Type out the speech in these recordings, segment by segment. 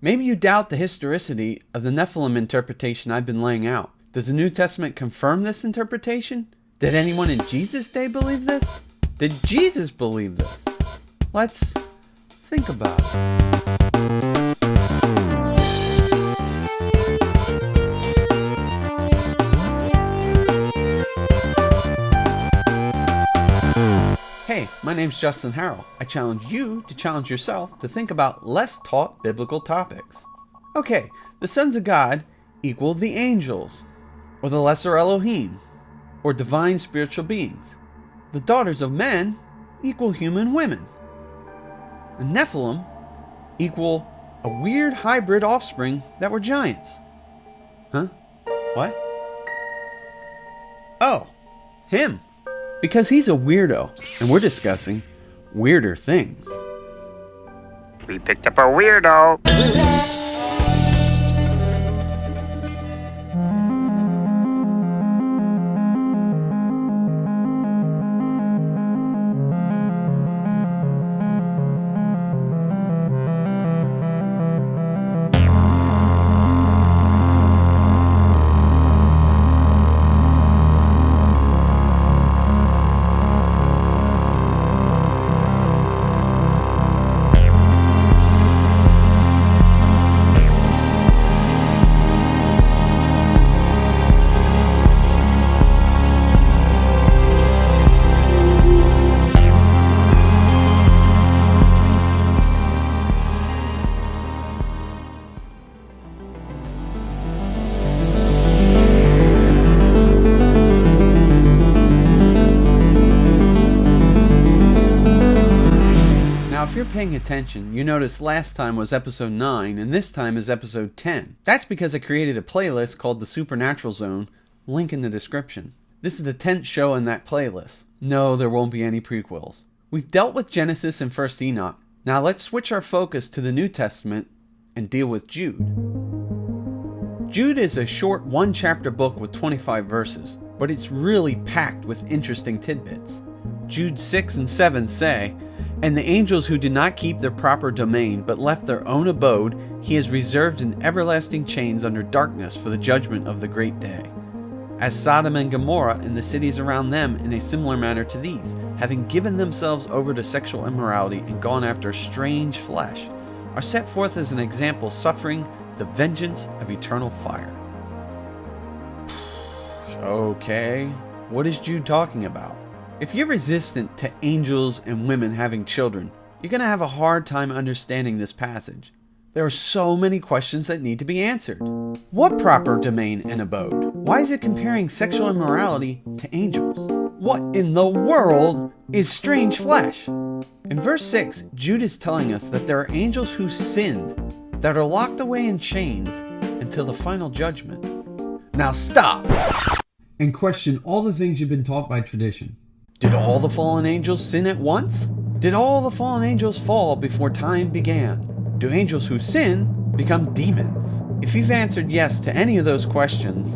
Maybe you doubt the historicity of the Nephilim interpretation I've been laying out. Does the New Testament confirm this interpretation? Did anyone in Jesus' day believe this? Did Jesus believe this? Let's think about it. Hey, my name's Justin Harrell. I challenge you to challenge yourself to think about less taught biblical topics. Okay, the sons of God equal the angels, or the lesser Elohim, or divine spiritual beings. The daughters of men equal human women. The Nephilim equal a weird hybrid offspring that were giants. Huh? What? Oh, him. Because he's a weirdo, and we're discussing weirder things. We picked up a weirdo. If you're paying attention, you notice last time was episode 9 and this time is episode 10. That's because I created a playlist called the Supernatural Zone, link in the description. This is the 10th show in that playlist. No, there won't be any prequels. We've dealt with Genesis and 1st Enoch. Now let's switch our focus to the New Testament and deal with Jude. Jude is a short 1-chapter book with 25 verses, but it's really packed with interesting tidbits. Jude 6 and 7 say, "And the angels who did not keep their proper domain, but left their own abode, he has reserved in everlasting chains under darkness for the judgment of the great day. As Sodom and Gomorrah and the cities around them in a similar manner to these, having given themselves over to sexual immorality and gone after strange flesh, are set forth as an example, suffering the vengeance of eternal fire." Okay, what is Jude talking about? If you're resistant to angels and women having children, you're going to have a hard time understanding this passage. There are so many questions that need to be answered. What proper domain and abode? Why is it comparing sexual immorality to angels? What in the world is strange flesh? In verse 6, Jude is telling us that there are angels who sinned, that are locked away in chains until the final judgment. Now stop and question all the things you've been taught by tradition. Did all the fallen angels sin at once? Did all the fallen angels fall before time began? Do angels who sin become demons? If you've answered yes to any of those questions,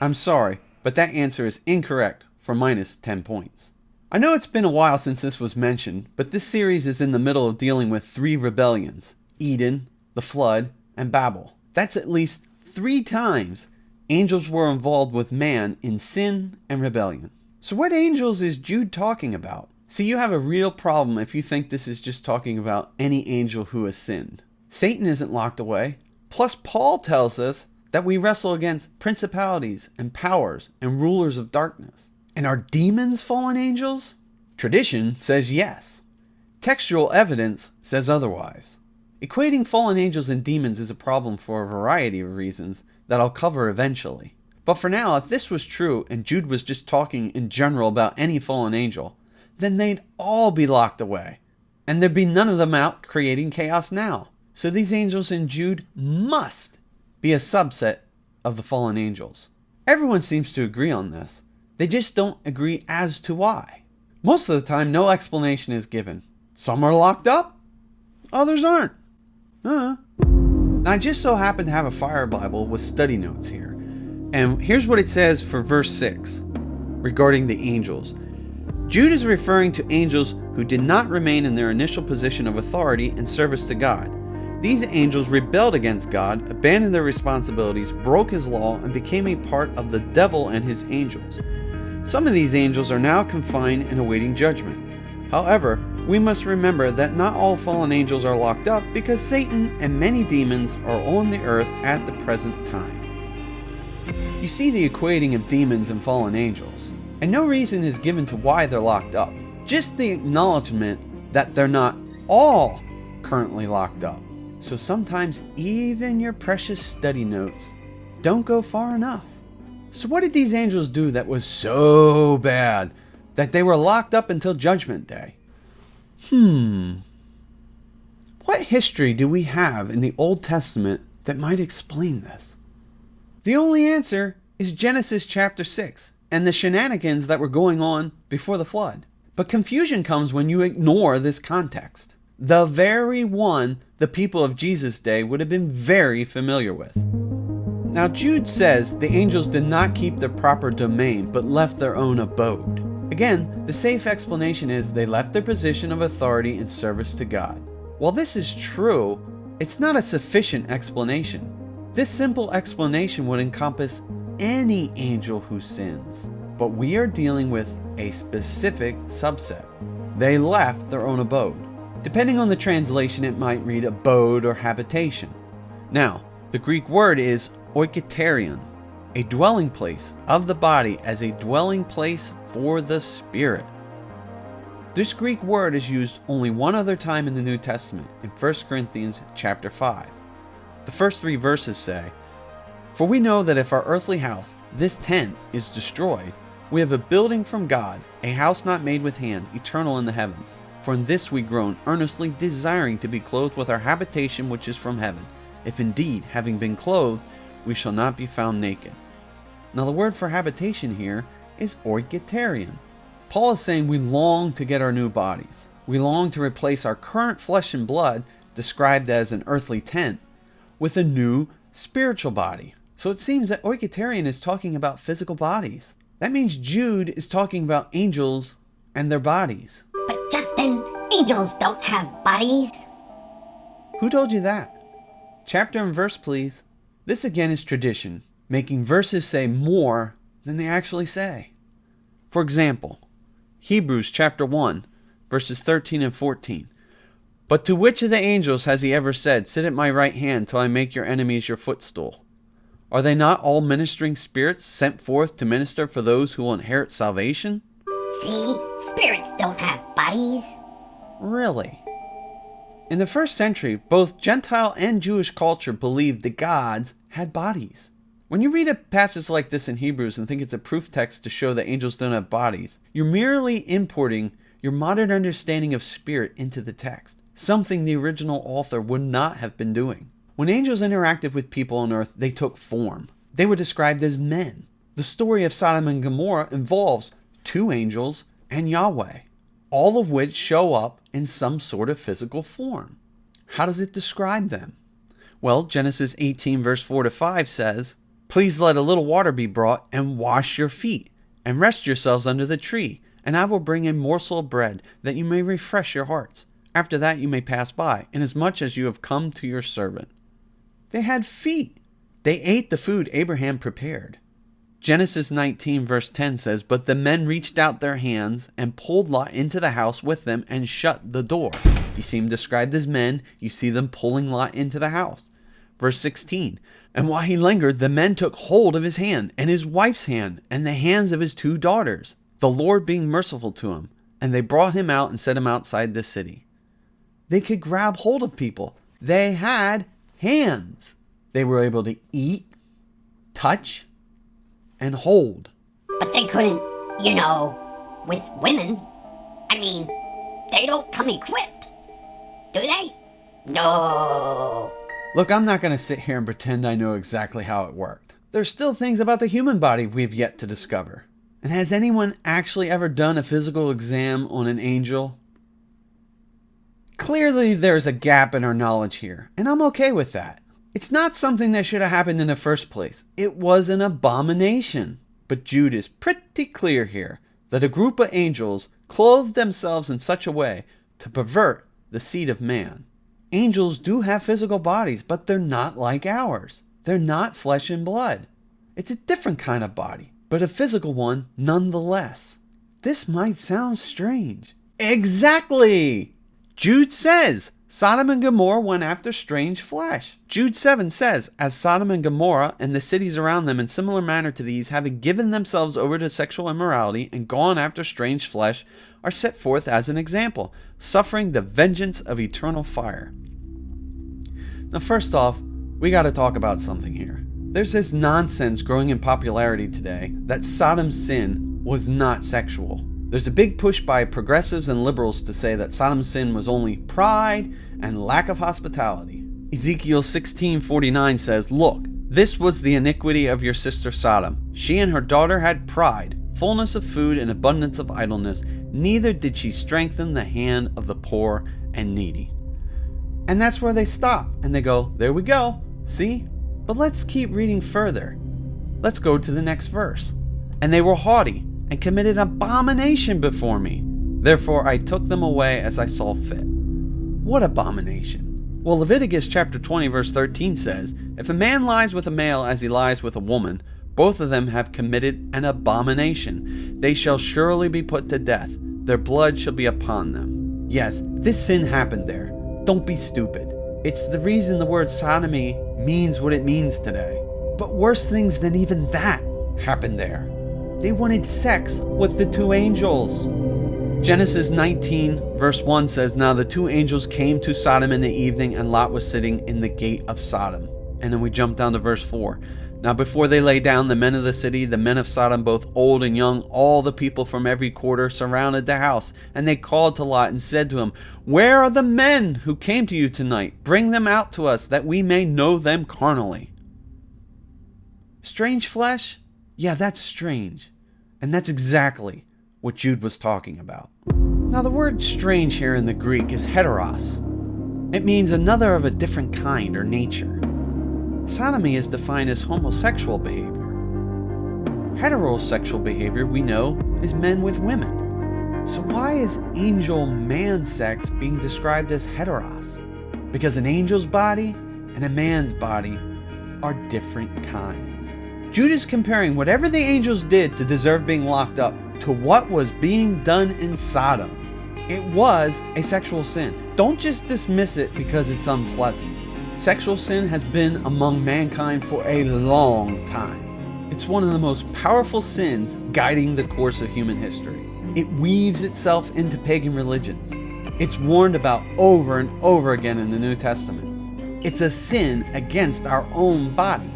I'm sorry, but that answer is incorrect for minus 10 points. I know it's been a while since this was mentioned, but this series is in the middle of dealing with 3 rebellions: Eden, the flood, and Babel. That's at least 3 times angels were involved with man in sin and rebellion. So what angels is Jude talking about? See, you have a real problem if you think this is just talking about any angel who has sinned. Satan isn't locked away. Plus, Paul tells us that we wrestle against principalities and powers and rulers of darkness. And are demons fallen angels? Tradition says yes. Textual evidence says otherwise. Equating fallen angels and demons is a problem for a variety of reasons that I'll cover eventually. But for now, if this was true and Jude was just talking in general about any fallen angel, then they'd all be locked away. And there'd be none of them out creating chaos now. So these angels in Jude must be a subset of the fallen angels. Everyone seems to agree on this. They just don't agree as to why. Most of the time, no explanation is given. Some are locked up, others aren't. Now, I just so happen to have a Fire Bible with study notes here. And here's what it says for verse 6 regarding the angels. Jude is referring to angels who did not remain in their initial position of authority and service to God. These angels rebelled against God, abandoned their responsibilities, broke his law, and became a part of the devil and his angels. Some of these angels are now confined and awaiting judgment. However, we must remember that not all fallen angels are locked up because Satan and many demons are on the earth at the present time. You see the equating of demons and fallen angels, and no reason is given to why they're locked up. Just the acknowledgement that they're not all currently locked up. So sometimes even your precious study notes don't go far enough. So what did these angels do that was so bad that they were locked up until Judgment Day? What history do we have in the Old Testament that might explain this? The only answer is Genesis chapter 6 and the shenanigans that were going on before the flood. But confusion comes when you ignore this context, the very one the people of Jesus' day would have been very familiar with. Now Jude says the angels did not keep their proper domain but left their own abode. Again, the safe explanation is they left their position of authority in service to God. While this is true, it's not a sufficient explanation. This simple explanation would encompass any angel who sins, but we are dealing with a specific subset. They left their own abode. Depending on the translation, it might read abode or habitation. Now, the Greek word is oiketerion, a dwelling place of the body as a dwelling place for the spirit. This Greek word is used only one other time in the New Testament, in 1 Corinthians chapter 5. The first 3 verses say, "For we know that if our earthly house, this tent, is destroyed, we have a building from God, a house not made with hands, eternal in the heavens. For in this we groan, earnestly desiring to be clothed with our habitation which is from heaven, if indeed, having been clothed, we shall not be found naked." Now the word for habitation here is oiketerion. Paul is saying we long to get our new bodies. We long to replace our current flesh and blood, described as an earthly tent, with a new spiritual body. So it seems that oiketerion is talking about physical bodies. That means Jude is talking about angels and their bodies. But Justin, angels don't have bodies. Who told you that? Chapter and verse, please. This again is tradition, making verses say more than they actually say. For example, Hebrews chapter 1, verses 13 and 14. "But to which of the angels has he ever said, 'Sit at my right hand till I make your enemies your footstool'? Are they not all ministering spirits sent forth to minister for those who will inherit salvation?" See, spirits don't have bodies. Really? In the first century, both Gentile and Jewish culture believed the gods had bodies. When you read a passage like this in Hebrews and think it's a proof text to show that angels don't have bodies, you're merely importing your modern understanding of spirit into the text, something the original author would not have been doing. When angels interacted with people on earth, they took form. They were described as men. The story of Sodom and Gomorrah involves 2 angels and Yahweh, all of which show up in some sort of physical form. How does it describe them? Well, Genesis 18 verse 4 to 5 says, "Please let a little water be brought and wash your feet and rest yourselves under the tree, and I will bring a morsel of bread that you may refresh your hearts. After that you may pass by, inasmuch as you have come to your servant." They had feet. They ate the food Abraham prepared. Genesis 19 verse 10 says, "But the men reached out their hands and pulled Lot into the house with them and shut the door." You see them described as men. You see them pulling Lot into the house. Verse 16, "And while he lingered, the men took hold of his hand and his wife's hand and the hands of his 2 daughters, the Lord being merciful to him. And they brought him out and set him outside the city." They could grab hold of people. They had hands. They were able to eat, touch, and hold. But they couldn't, with women. I mean, they don't come equipped, do they? No. Look, I'm not going to sit here and pretend I know exactly how it worked. There's still things about the human body we've yet to discover. And has anyone actually ever done a physical exam on an angel? Clearly, there's a gap in our knowledge here, and I'm okay with that. It's not something that should have happened in the first place. It was an abomination. But Jude is pretty clear here that a group of angels clothed themselves in such a way to pervert the seed of man. Angels do have physical bodies, but they're not like ours. They're not flesh and blood. It's a different kind of body, but a physical one nonetheless. This might sound strange. Exactly! Jude says, Sodom and Gomorrah went after strange flesh. Jude 7 says, as Sodom and Gomorrah and the cities around them in similar manner to these, having given themselves over to sexual immorality and gone after strange flesh, are set forth as an example, suffering the vengeance of eternal fire. Now first off, we got to talk about something here. There's this nonsense growing in popularity today that Sodom's sin was not sexual. There's a big push by progressives and liberals to say that Sodom's sin was only pride and lack of hospitality. Ezekiel 16:49 says, look, this was the iniquity of your sister Sodom. She and her daughter had pride, fullness of food and abundance of idleness. Neither did she strengthen the hand of the poor and needy. And that's where they stop and they go, there we go, see? But let's keep reading further. Let's go to the next verse. And they were haughty and committed abomination before me. Therefore I took them away as I saw fit. What abomination? Well, Leviticus chapter 20 verse 13 says, if a man lies with a male as he lies with a woman, both of them have committed an abomination. They shall surely be put to death. Their blood shall be upon them. Yes, this sin happened there. Don't be stupid. It's the reason the word sodomy means what it means today. But worse things than even that happened there. They wanted sex with the two angels. Genesis 19 verse 1 says, now the two angels came to Sodom in the evening, and Lot was sitting in the gate of Sodom. And then we jump down to verse 4. Now before they lay down, the men of the city, the men of Sodom, both old and young, all the people from every quarter surrounded the house. And they called to Lot and said to him, where are the men who came to you tonight? Bring them out to us, that we may know them carnally. Strange flesh? Yeah, that's strange. And that's exactly what Jude was talking about. Now the word strange here in the Greek is heteros. It means another of a different kind or nature. Sodomy is defined as homosexual behavior. Heterosexual behavior, we know, is men with women. So why is angel man sex being described as heteros? Because an angel's body and a man's body are different kinds. Jude is comparing whatever the angels did to deserve being locked up to what was being done in Sodom. It was a sexual sin. Don't just dismiss it because it's unpleasant. Sexual sin has been among mankind for a long time. It's one of the most powerful sins guiding the course of human history. It weaves itself into pagan religions. It's warned about over and over again in the New Testament. It's a sin against our own body.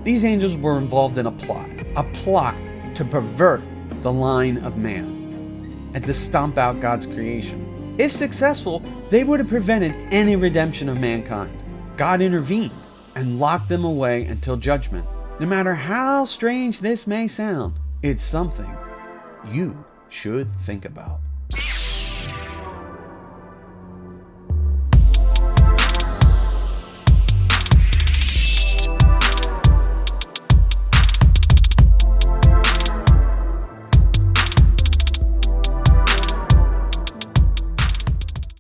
These angels were involved in a plot to pervert the line of man and to stomp out God's creation. If successful, they would have prevented any redemption of mankind. God intervened and locked them away until judgment. No matter how strange this may sound, it's something you should think about.